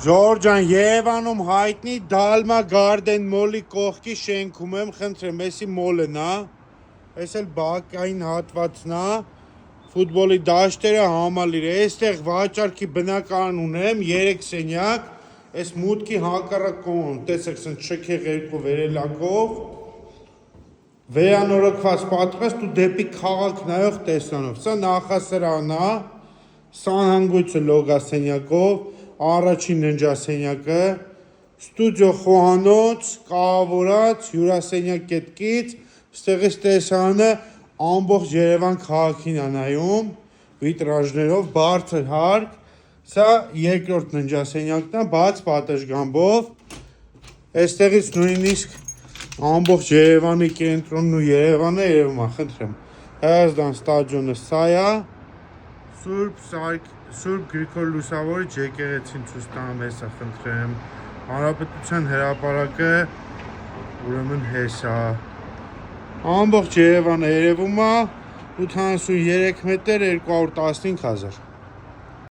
Ժորժան, Երևանում հայտնի Դալմա Garden Mall-ի կողքի շենքում եմ, խնդրեմ, էսի մոլն է, էս էլ բակային հատվածն է, ֆուտբոլի դաշտերը համալիր է, էստեղ վաճառքի բնակարան ունեմ, 3 սենյակ, էս մուտքի հակառակ կողմում, տեսեք, սենց շքեղ երկու վերելակով, վերանորոգված պատրաստ ու դեպի քաղաք նայող տեսանով, սա նախասրահն է, սանհանգույցը լոգա սենյակով, առաջին ննջասենյակը, ստուդիո խոհանոց, կահավորած, հյուրասենյակ կետկից, ստեղից տեսարանը ամբողջ Երևան քաղաքին է նայում, վիտրաժներով, բարձր հարկ, սա երկրորդ ննջասենյակն է, բաց պատշգամբով, այստեղից նույնիսկ ամբողջ Երևանի կենտրոնն ու Երևանը երևում է, խնդրեմ, Հայաստան ստադիոնը սա է, Սուրբ Գրիգոր Լուսավորիչ եկեղեցին ցույց տամ հեսա, խնդրեմ, Հանրապետության հրապարակը, ուրեմն հեսա, ամբողջ Երևանը երևում է, 83 մետր 215 000